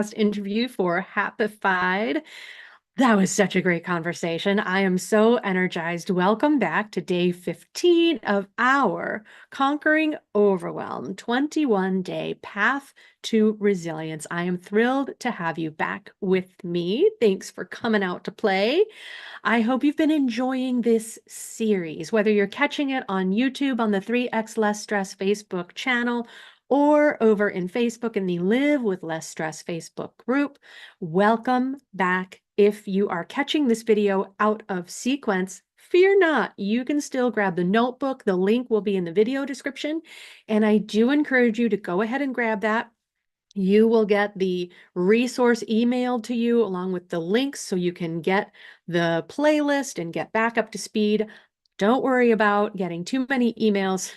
interview for Happified. That was such a great conversation. I am so energized. Welcome back to day 15 of our Conquering Overwhelm 21-day path to resilience. I am thrilled to have you back with me. Thanks for coming out to play. I hope you've been enjoying this series, whether you're catching it on YouTube on the 3x Less Stress Facebook channel or over in Facebook in the Live with Less Stress Facebook group. Welcome back. If you are catching this video out of sequence, fear not, you can still grab the notebook. The link will be in the video description. And I do encourage you to go ahead and grab that. You will get the resource emailed to you along with the links so you can get the playlist and get back up to speed. Don't worry about getting too many emails.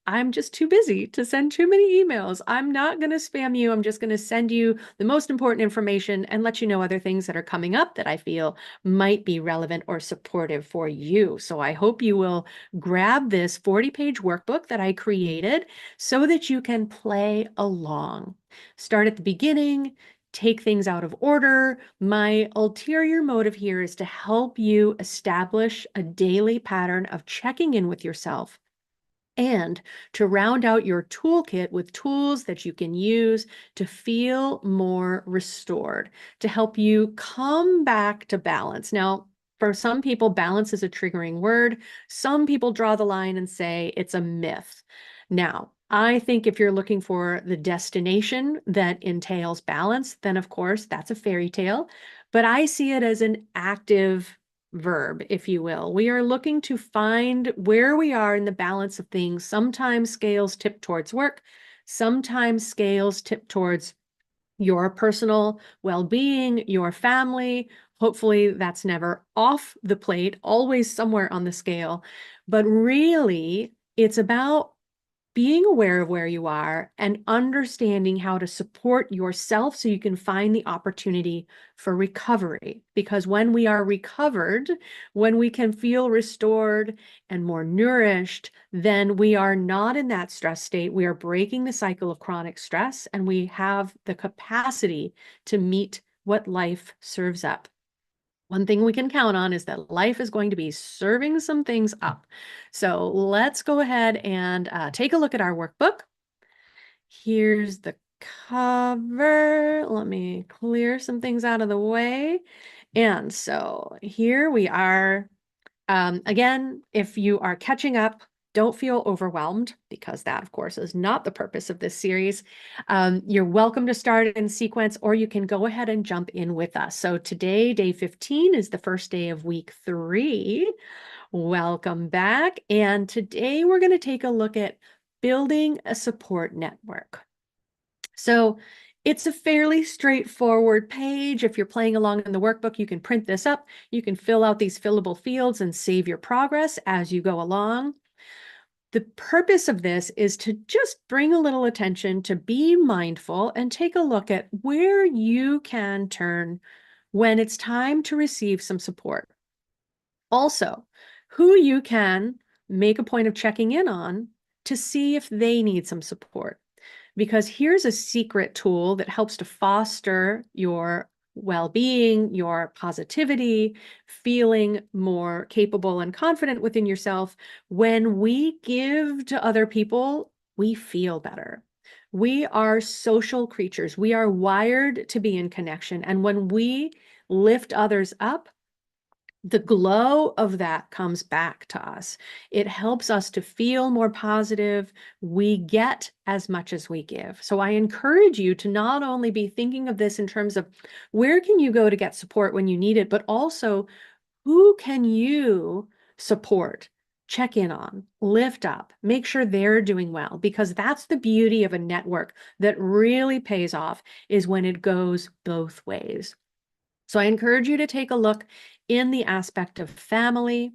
I'm just too busy to send too many emails. I'm not going to spam you. I'm just going to send you the most important information and let you know other things that are coming up that I feel might be relevant or supportive for you. So I hope you will grab this 40-page workbook that I created so that you can play along. Start at the beginning, take things out of order. My ulterior motive here is to help you establish a daily pattern of checking in with yourself and to round out your toolkit with tools that you can use to feel more restored, to help you come back to balance. Now, for some people, balance is a triggering word. Some people draw the line and say it's a myth. Now, I think if you're looking for the destination that entails balance, then of course that's a fairy tale, but I see it as an active verb, if you will. We are looking to find where we are in the balance of things. Sometimes scales tip towards work, sometimes scales tip towards your personal well-being, your family. Hopefully that's never off the plate, always somewhere on the scale. But really, it's about being aware of where you are and understanding how to support yourself so you can find the opportunity for recovery. Because when we are recovered, when we can feel restored and more nourished, then we are not in that stress state. We are breaking the cycle of chronic stress and we have the capacity to meet what life serves up. One thing we can count on is that life is going to be serving some things up. So let's go ahead and take a look at our workbook. Here's the cover. Let me clear some things out of the way. And so here we are. Again, if you are catching up, don't feel overwhelmed because that, of course, is not the purpose of this series. You're welcome to start in sequence, or you can go ahead and jump in with us. So today, day 15 is the first day of week 3. Welcome back. And today we're going to take a look at building a support network. So it's a fairly straightforward page. If you're playing along in the workbook, you can print this up. You can fill out these fillable fields and save your progress as you go along. The purpose of this is to just bring a little attention to be mindful and take a look at where you can turn when it's time to receive some support. Also, who you can make a point of checking in on to see if they need some support. Because here's a secret tool that helps to foster your well-being, your positivity, feeling more capable and confident within yourself. When we give to other people, we feel better. We are social creatures. We are wired to be in connection. And when we lift others up, the glow of that comes back to us. It helps us to feel more positive. We get as much as we give. So I encourage you to not only be thinking of this in terms of where can you go to get support when you need it, but also who can you support, check in on, lift up, make sure they're doing well, because that's the beauty of a network that really pays off is when it goes both ways. So I encourage you to take a look in the aspect of family,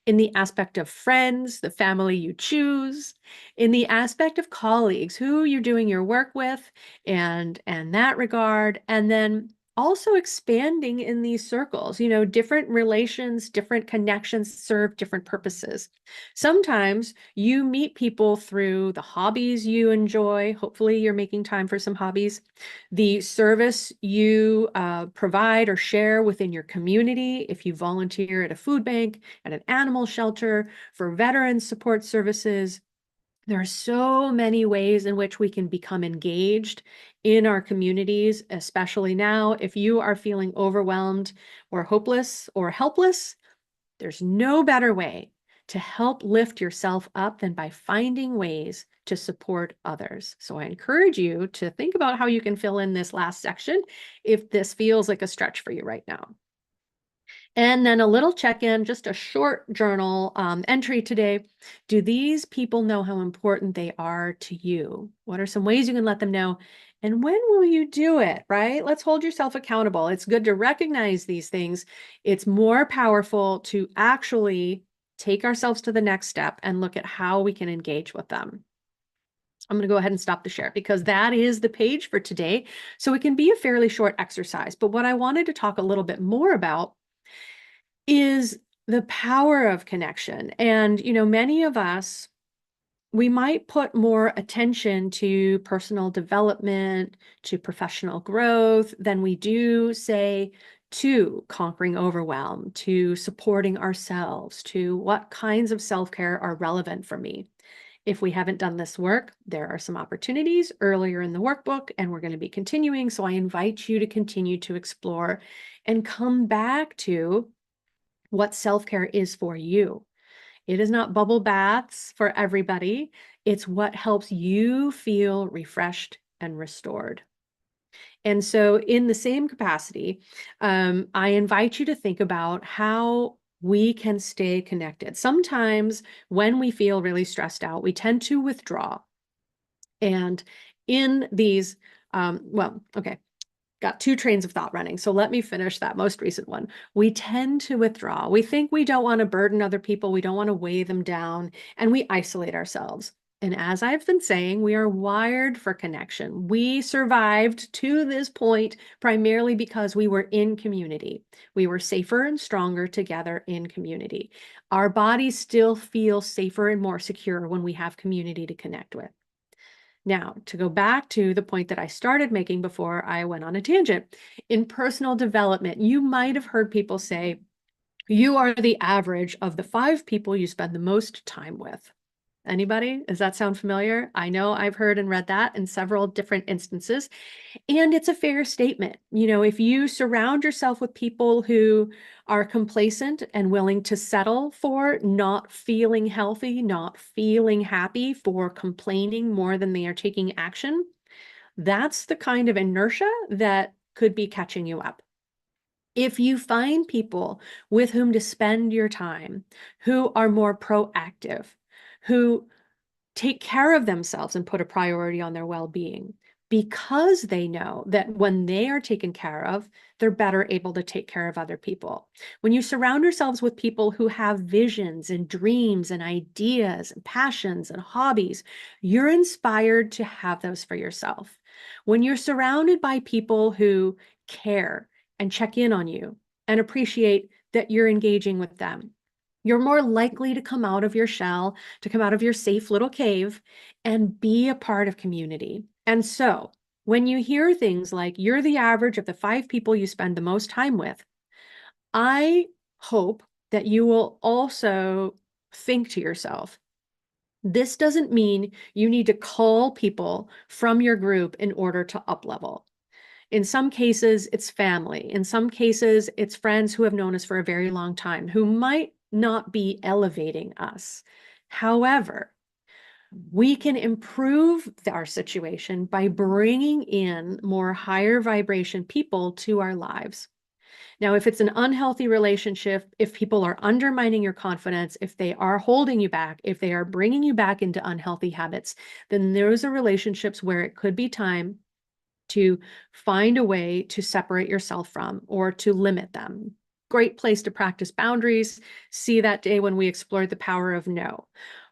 in the aspect of friends, the family you choose, in the aspect of colleagues, who you're doing your work with, and that regard. And then also expanding in these circles. You know, different relations, different connections serve different purposes. Sometimes you meet people through the hobbies you enjoy. Hopefully, you're making time for some hobbies. The service you provide or share within your community. If you volunteer at a food bank, at an animal shelter, for veteran support services, there are so many ways in which we can become engaged in our communities, especially now. If you are feeling overwhelmed or hopeless or helpless, there's no better way to help lift yourself up than by finding ways to support others. So I encourage you to think about how you can fill in this last section if this feels like a stretch for you right now. And then a little check-in, just a short journal entry today. Do these people know how important they are to you? What are some ways you can let them know? And when will you do it, right? Let's hold yourself accountable. It's good to recognize these things. It's more powerful to actually take ourselves to the next step and look at how we can engage with them. I'm going to go ahead and stop the share because that is the page for today. So it can be a fairly short exercise. But what I wanted to talk a little bit more about is the power of connection. And, you know, many of us, we might put more attention to personal development, to professional growth than we do, say, to conquering overwhelm, to supporting ourselves, to what kinds of self-care are relevant for me. If we haven't done this work, there are some opportunities earlier in the workbook, and we're going to be continuing. So I invite you to continue to explore and come back to what self-care is for you. It is not bubble baths for everybody. It's what helps you feel refreshed and restored. And so in the same capacity, I invite you to think about how we can stay connected. Sometimes when we feel really stressed out, we tend to withdraw. And in these, okay, got two trains of thought running. So let me finish that most recent one. We tend to withdraw. We think we don't want to burden other people. We don't want to weigh them down, and we isolate ourselves. And as I've been saying, we are wired for connection. We survived to this point primarily because we were in community. We were safer and stronger together in community. Our bodies still feel safer and more secure when we have community to connect with. Now, to go back to the point that I started making before I went on a tangent, in personal development, you might have heard people say, you are the average of the 5 people you spend the most time with. Anybody? Does that sound familiar? I know I've heard and read that in several different instances. And it's a fair statement. You know, if you surround yourself with people who are complacent and willing to settle for not feeling healthy, not feeling happy, for complaining more than they are taking action, that's the kind of inertia that could be catching you up. If you find people with whom to spend your time, who are more proactive, who take care of themselves and put a priority on their well-being, because they know that when they are taken care of, they're better able to take care of other people. When you surround yourselves with people who have visions and dreams and ideas and passions and hobbies, you're inspired to have those for yourself. When you're surrounded by people who care and check in on you and appreciate that you're engaging with them, you're more likely to come out of your shell, to come out of your safe little cave and be a part of community. And so when you hear things like you're the average of the 5 people you spend the most time with, I hope that you will also think to yourself, this doesn't mean you need to call people from your group in order to up-level. In some cases, it's family. In some cases, it's friends who have known us for a very long time, who might not be elevating us. However, we can improve our situation by bringing in more higher vibration people to our lives. Now, if it's an unhealthy relationship, if people are undermining your confidence, if they are holding you back, if they are bringing you back into unhealthy habits, then those are relationships where it could be time to find a way to separate yourself from or to limit them. Great place to practice boundaries. See that day when we explored the power of no,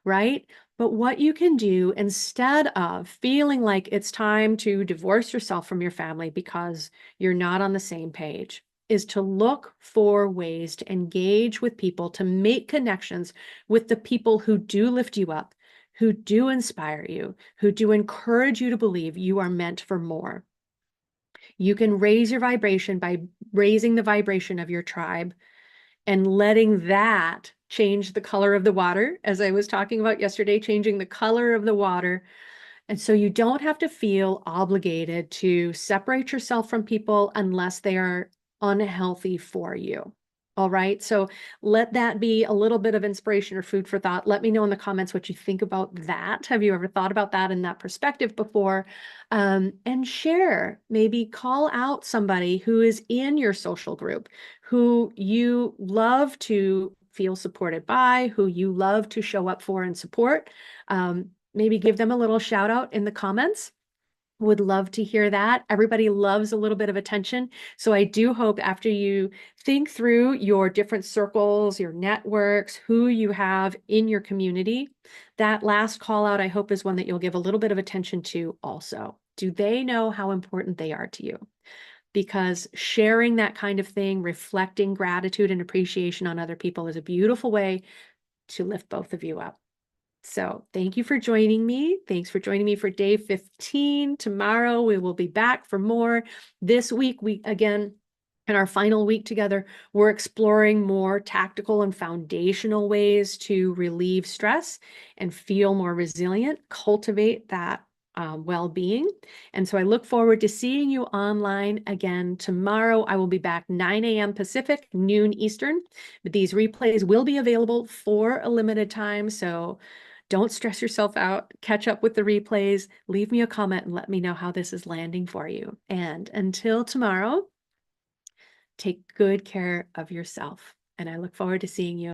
right? But what you can do instead of feeling like it's time to divorce yourself from your family because you're not on the same page is to look for ways to engage with people, to make connections with the people who do lift you up, who do inspire you, who do encourage you to believe you are meant for more. You can raise your vibration by raising the vibration of your tribe and letting that change the color of the water, as I was talking about yesterday, changing the color of the water. And so you don't have to feel obligated to separate yourself from people unless they are unhealthy for you. All right. So let that be a little bit of inspiration or food for thought. Let me know in the comments what you think about that. Have you ever thought about that in that perspective before? And share, maybe call out somebody who is in your social group, who you love to feel supported by, who you love to show up for and support. Maybe give them a little shout out in the comments. Would love to hear that. Everybody loves a little bit of attention. So I do hope after you think through your different circles, your networks, who you have in your community, that last call out, I hope, is one that you'll give a little bit of attention to also. Do they know how important they are to you? Because sharing that kind of thing, reflecting gratitude and appreciation on other people is a beautiful way to lift both of you up. So thank you for joining me. Thanks for joining me for day 15. Tomorrow we will be back for more. This week, we again, in our final week together, we're exploring more tactical and foundational ways to relieve stress and feel more resilient, cultivate that well-being. And so I look forward to seeing you online again tomorrow. I will be back 9 a.m. Pacific, noon Eastern. But these replays will be available for a limited time. So don't stress yourself out. Catch up with the replays. Leave me a comment and let me know how this is landing for you. And until tomorrow, take good care of yourself. And I look forward to seeing you.